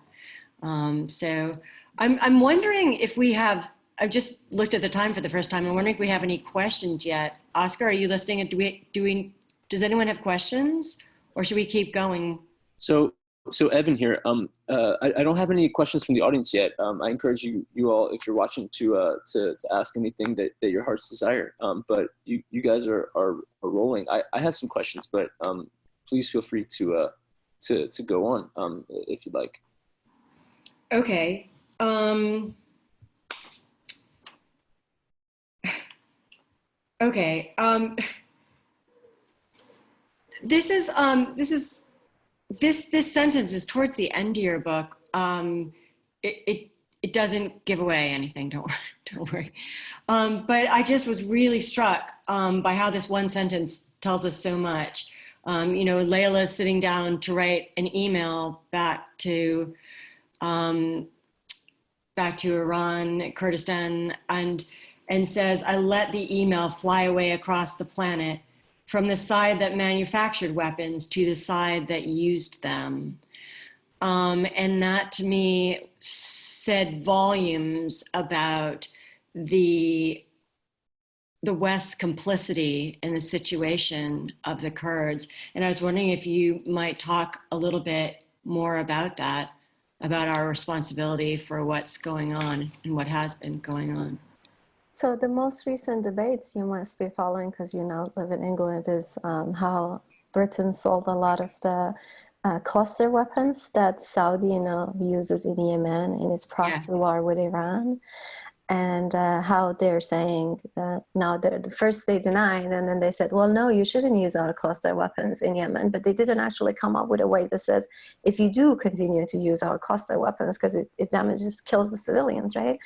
So I'm wondering if we have, I've just looked at the time for the first time. I'm wondering if we have any questions yet. Oscar, are you listening? Does anyone have questions, or should we keep going? So Evan here, I don't have any questions from the audience yet. I encourage you all, if you're watching, to ask anything that your heart's desire. But you guys are rolling. I have some questions, but please feel free to go on if you'd like. Okay. Okay. This sentence is towards the end of your book. It doesn't give away anything. Don't worry. But I just was really struck by how this one sentence tells us so much. You know, Layla's sitting down to write an email back to Iran, Kurdistan, and says, I let the email fly away across the planet from the side that manufactured weapons to the side that used them. And that to me said volumes about the West's complicity in the situation of the Kurds. And I was wondering if you might talk a little bit more about that, about our responsibility for what's going on and what has been going on. So the most recent debates you must be following, because you now live in England, is how Britain sold a lot of the cluster weapons that Saudi now uses in Yemen in its proxy war with Iran. and how they're saying now the first they denied, and then they said, well, no, you shouldn't use our cluster weapons in Yemen, but they didn't actually come up with a way that says, if you do continue to use our cluster weapons, because it damages, kills the civilians, right?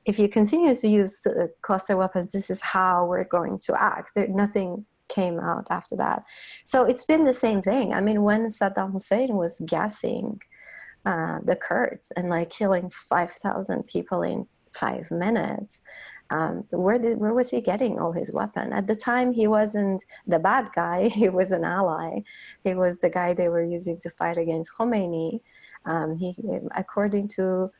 If you continue to use cluster weapons, this is how we're going to act. Nothing came out after that. So it's been the same thing. I mean, when Saddam Hussein was gassing the Kurds and like killing 5,000 people in 5 minutes, where was he getting all his weapon? At the time, he wasn't the bad guy. He was an ally. He was the guy they were using to fight against Khomeini. According to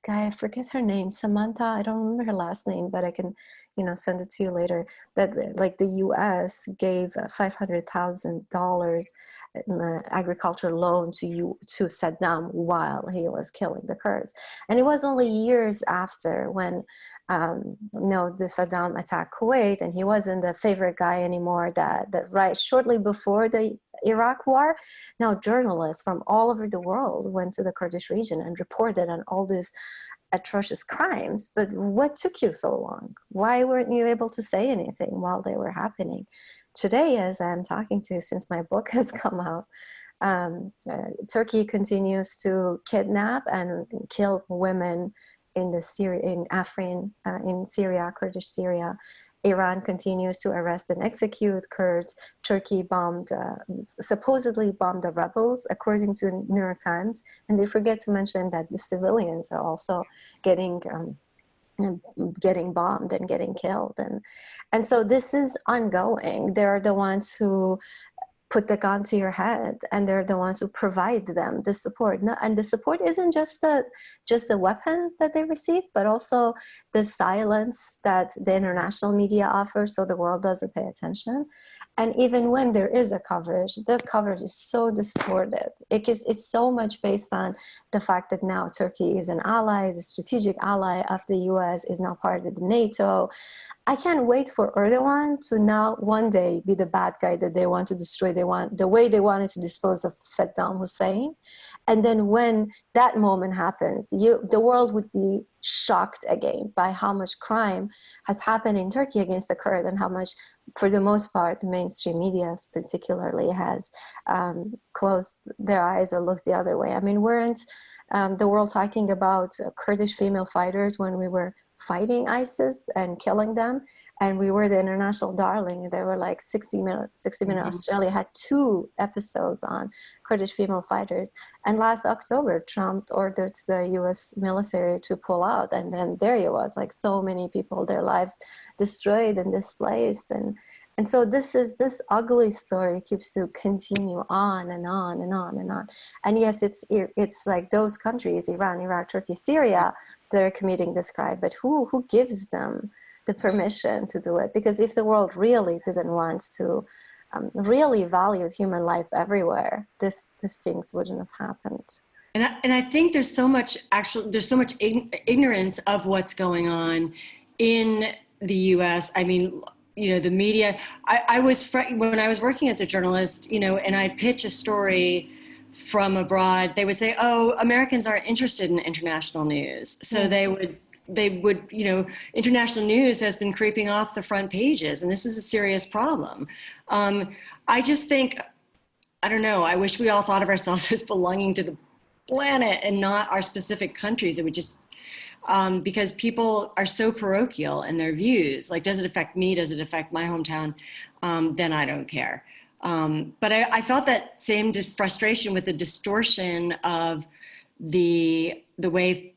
guy, I forget her name, Samantha, I don't remember her last name, but I can, send it to you later, that like the US gave $500,000 agriculture loan to Saddam while he was killing the Kurds. And it was only years after when the Saddam attacked Kuwait, and he wasn't the favorite guy anymore, that right shortly before the Iraq war, now journalists from all over the world went to the Kurdish region and reported on all these atrocious crimes. But what took you so long? Why weren't you able to say anything while they were happening? Today, as I'm talking to you, since my book has come out, Turkey continues to kidnap and kill women in Afrin, in Syria, Kurdish Syria. Iran continues to arrest and execute Kurds. Turkey supposedly bombed the rebels, according to New York Times. And they forget to mention that the civilians are also getting bombed and getting killed. And so this is ongoing. They're the ones who put the gun to your head, and they're the ones who provide them the support. And the support isn't just the weapon that they receive, but also the silence that the international media offers, so the world doesn't pay attention. And even when there is a coverage, that coverage is so distorted. It's so much based on the fact that now Turkey is an ally, is a strategic ally of the US, is now part of the NATO. I can't wait for Erdogan to now one day be the bad guy that they want to destroy. The way they wanted to dispose of Saddam Hussein. And then when that moment happens, the world would be shocked again by how much crime has happened in Turkey against the Kurds, and how much, for the most part, the mainstream media particularly has closed their eyes or looked the other way. I mean, weren't the world talking about Kurdish female fighters when we were fighting ISIS and killing them, and we were the international darling? They were like 60 Minutes Australia had 2 episodes on Kurdish female fighters, and last October Trump ordered the US military to pull out, and then there he was, like so many people, their lives destroyed and displaced. And so this ugly story keeps to continue on and on and on and on. And yes, it's like those countries, Iran, Iraq, Turkey, Syria, that are committing this crime. But who gives them the permission to do it? Because if the world really didn't want to, really valued human life everywhere, these things wouldn't have happened. And I think there's so much ignorance of what's going on in the US. I mean, the media, when I was working as a journalist, and I'd pitch a story from abroad, they would say, oh, Americans aren't interested in international news. So they would, international news has been creeping off the front pages, and this is a serious problem. I just think, I don't know, I wish we all thought of ourselves as belonging to the planet and not our specific countries. It would just, because people are so parochial in their views, like, does it affect me? Does it affect my hometown? Then I don't care. But I felt that same frustration with the distortion of the way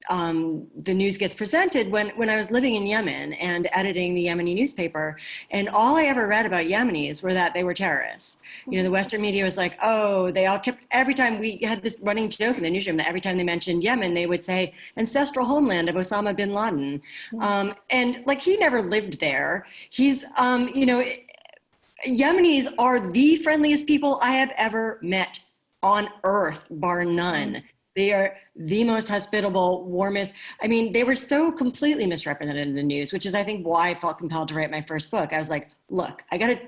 the news gets presented when I was living in Yemen and editing the Yemeni newspaper. And all I ever read about Yemenis were that they were terrorists. The Western media was like, oh, they all kept, every time we had this running joke in the newsroom that every time they mentioned Yemen, they would say ancestral homeland of Osama bin Laden. And like, he never lived there. He's, Yemenis are the friendliest people I have ever met on earth, bar none. They are the most hospitable, warmest. I mean, they were so completely misrepresented in the news, which is, I think, why I felt compelled to write my first book. I was like, look, I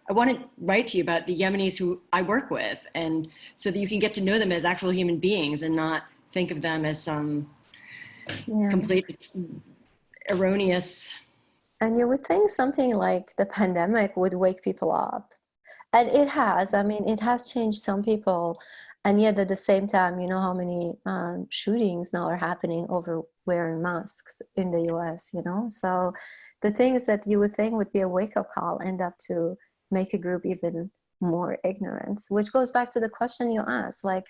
want to write to you about the Yemenis who I work with, and so that you can get to know them as actual human beings and not think of them as some complete erroneous. And you would think something like the pandemic would wake people up. And it has. I mean, it has changed some people. And yet at the same time, you know how many shootings now are happening over wearing masks in the US, you know? So the things that you would think would be a wake-up call end up to make a group even more ignorant, which goes back to the question you asked, like,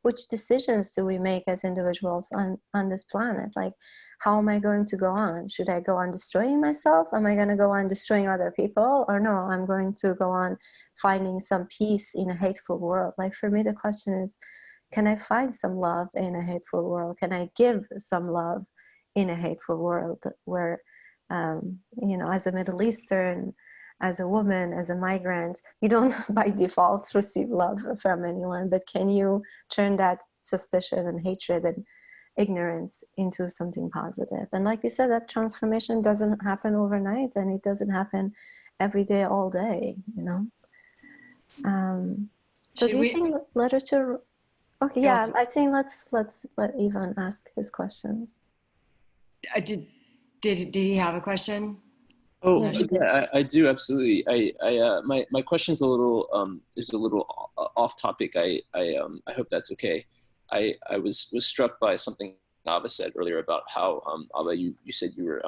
which decisions do we make as individuals on this planet? Like, how am I going to go on? Should I go on destroying myself? Am I going to go on destroying other people? Or no, I'm going to go on finding some peace in a hateful world. Like, for me, the question is, can I find some love in a hateful world? Can I give some love in a hateful world where, you know, as a Middle Eastern, as a woman, as a migrant, you don't by default receive love from anyone, but can you turn that suspicion and hatred and ignorance into something positive? And like you said, that transformation doesn't happen overnight, and it doesn't happen every day, all day, you know? So do you think literature, okay, yeah, I think let's let Ivan ask his questions. Did he have a question? Oh, yeah, I do, absolutely. My question's a little off topic. I hope that's okay. I was struck by something Ava said earlier about how Ava, you said you were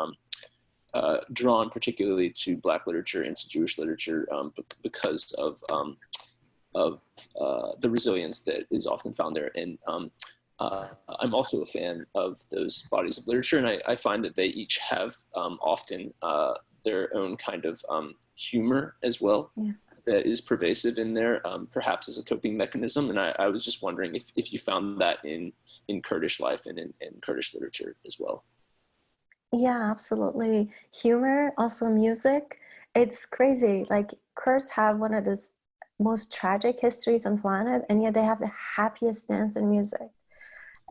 drawn particularly to Black literature and to Jewish literature because of the resilience that is often found there. And I'm also a fan of those bodies of literature, and I find that they each have often their own kind of humor as well, that is pervasive in there, perhaps as a coping mechanism. And I was just wondering if you found that in Kurdish life and in Kurdish literature as well. Yeah, absolutely. Humor, also music. It's crazy. Like, Kurds have one of the most tragic histories on planet, and yet they have the happiest dance and music.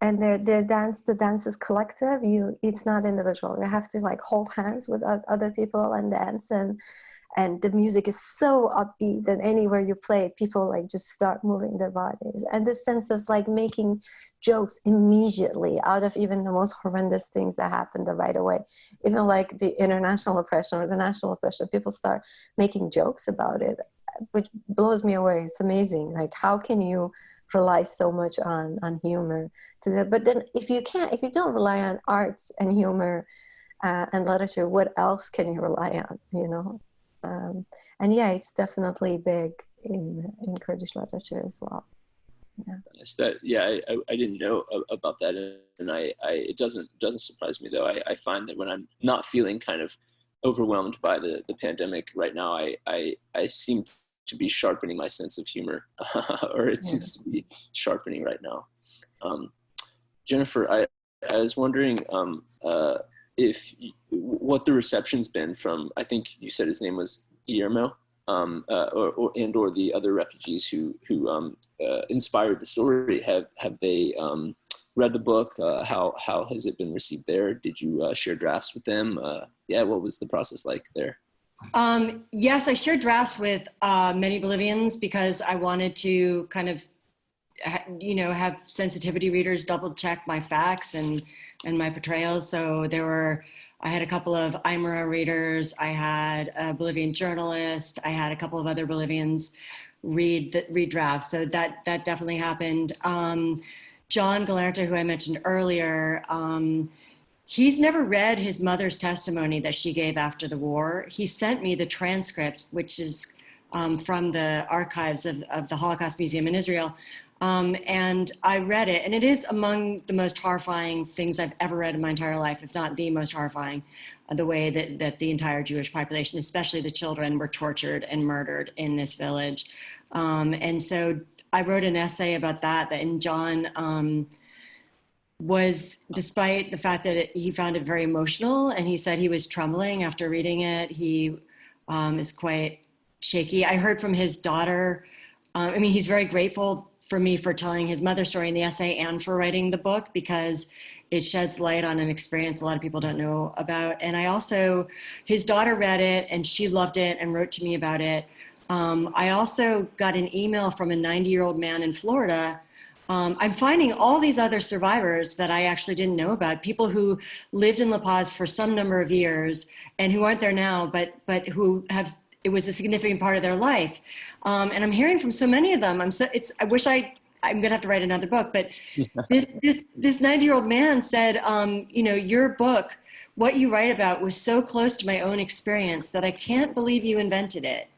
And the dance is collective. It's not individual. You have to like hold hands with other people and dance, and the music is so upbeat that anywhere you play it, people like just start moving their bodies. And this sense of like making jokes immediately out of even the most horrendous things that happened right away. Even like the international oppression or the national oppression, people start making jokes about it, which blows me away. It's amazing. Like, how can you rely so much on humor to that? But then if you don't rely on arts and humor and literature, what else can you rely on, you know? And yeah, it's definitely big in Kurdish literature as well. Yeah. I didn't know about that, and it doesn't surprise me though. I find that when I'm not feeling kind of overwhelmed by the pandemic right now, I seem to be sharpening my sense of humor, or it seems to be sharpening right now. Jennifer, I was wondering what the reception's been from, I think you said his name was Guillermo, or the other refugees who inspired the story. Have they read the book? How has it been received there? Did you share drafts with them? What was the process like there? Yes, I shared drafts with many Bolivians because I wanted to kind of, have sensitivity readers double check my facts and my portrayals. So I had a couple of Aymara readers, I had a Bolivian journalist, I had a couple of other Bolivians read drafts. So that definitely happened. John Gallarta, who I mentioned earlier, he's never read his mother's testimony that she gave after the war. He sent me the transcript, which is from the archives of the Holocaust Museum in Israel. And I read it, and it is among the most horrifying things I've ever read in my entire life, if not the most horrifying, the way that the entire Jewish population, especially the children, were tortured and murdered in this village. And so I wrote an essay about that, and John was, despite the fact that he found it very emotional, and he said he was trembling after reading it, he is quite shaky. I heard from his daughter, he's very grateful for me for telling his mother's story in the essay and for writing the book, because it sheds light on an experience a lot of people don't know about. And his daughter read it and she loved it and wrote to me about it. I also got an email from a 90-year-old man in Florida I'm finding all these other survivors that I actually didn't know about, people who lived in La Paz for some number of years and who aren't there now, but who have, it was a significant part of their life. And I'm hearing from so many of them. I wish I'm gonna have to write another book, but this 90-year-old man said, you know, your book, what you write about was so close to my own experience that I can't believe you invented it.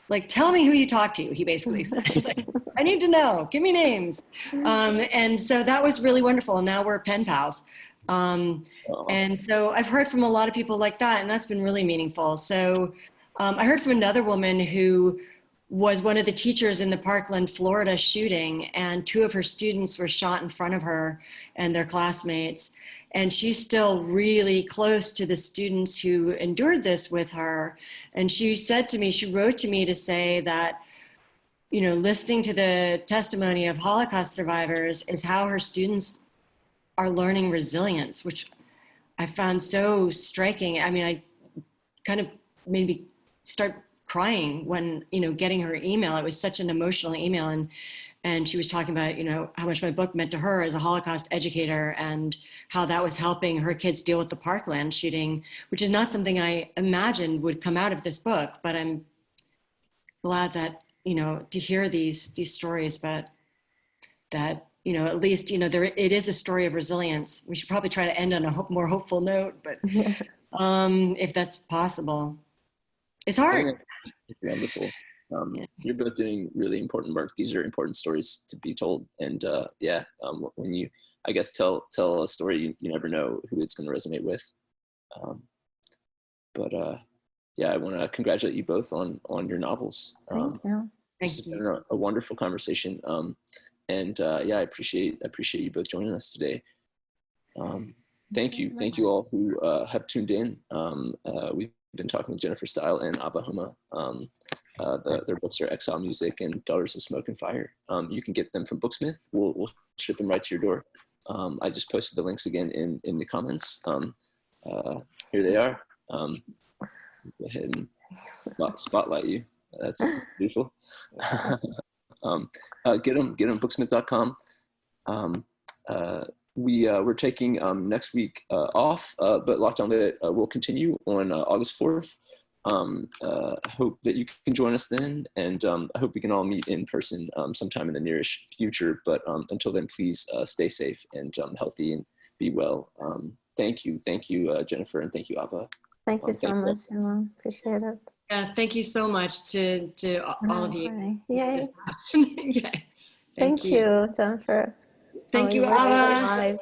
Like, tell me who you talked to, he basically said. Like, I need to know, give me names. And so that was really wonderful. And now we're pen pals. And so I've heard from a lot of people like that, and that's been really meaningful. So I heard from another woman who was one of the teachers in the Parkland, Florida shooting, and 2 of her students were shot in front of her and their classmates. And she's still really close to the students who endured this with her. And she said to me, she wrote to me to say that, you know, listening to the testimony of Holocaust survivors is how her students are learning resilience, which I found so striking. I mean, I kind of made me start crying when, you know, getting her email. It was such an emotional email. And she was talking about, you know, how much my book meant to her as a Holocaust educator and how that was helping her kids deal with the Parkland shooting, which is not something I imagined would come out of this book. But I'm glad that, you know, to hear these stories, but that, you know, at least, you know, it is a story of resilience. We should probably try to end on a more hopeful note, but if that's possible. It's hard. It's wonderful. You're both doing really important work. These are important stories to be told. And when you, I guess, tell a story, you never know who it's going to resonate with. I want to congratulate you both on your novels. Thank you. This has been a wonderful conversation. I appreciate you both joining us today. Thank you all who have tuned in. We've been talking with Jennifer Steil and Ava Homa. Their books are Exile Music and Daughters of Smoke and Fire. You can get them from Booksmith. We'll ship them right to your door. I just posted the links again in the comments. Here they are. Go ahead and spotlight you. That's beautiful. Get them booksmith.com. We're taking next week off, but Lockdown Lit will continue on August 4th. Hope that you can join us then, and I hope we can all meet in person sometime in the nearish future. But until then, please stay safe and healthy and be well. Thank you, Jennifer, and thank you, Ava. Thank you so much, Emma. Appreciate it. Yeah, thank you so much to all of you. Yay. Yeah. Thank you, Jennifer. Thank you, Ava.